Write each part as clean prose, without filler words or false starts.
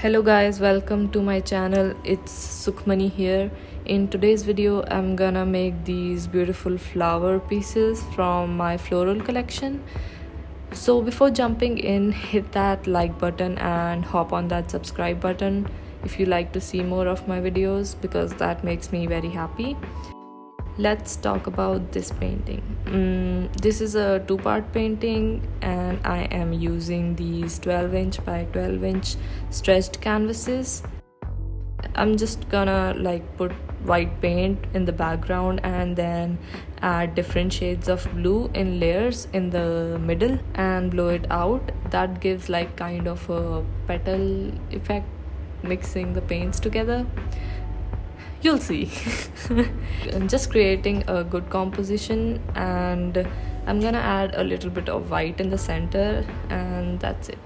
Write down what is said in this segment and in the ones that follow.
Hello guys, welcome to my channel. It's Sukhmani here. In today's video I'm gonna make these beautiful flower pieces from my floral collection. So before jumping in, hit that like button and hop on that subscribe button if you like to see more of my videos, because that makes me very happy. Let's talk about this painting. This is a two-part painting and I am using these 12-inch by 12-inch stretched canvases. I'm just gonna put white paint in the background and then add different shades of blue in layers in the middle and blow it out. That gives kind of a petal effect, mixing the paints together. You'll see. I'm just creating a good composition, and I'm gonna add a little bit of white in the center, and that's it.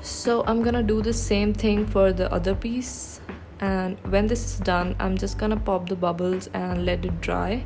So I'm gonna do the same thing for the other piece, and when this is done I'm just gonna pop the bubbles and let it dry.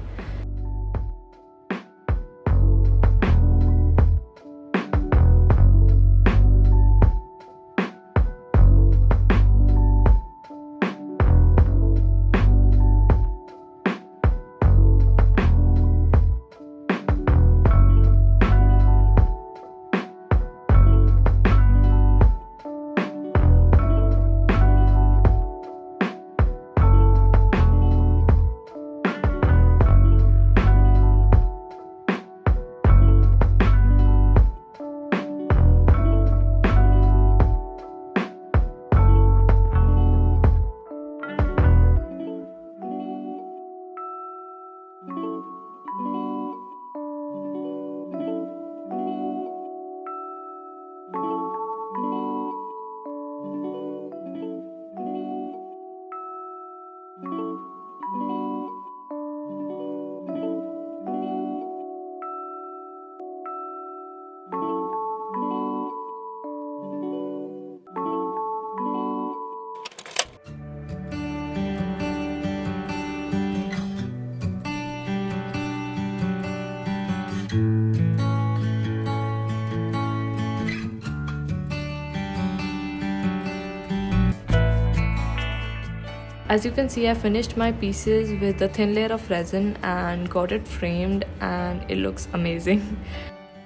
As you can see, I finished my pieces with a thin layer of resin and got it framed, and it looks amazing.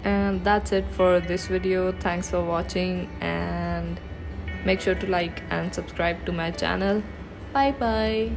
And that's it for this video. Thanks for watching, and make sure to like and subscribe to my channel. Bye bye.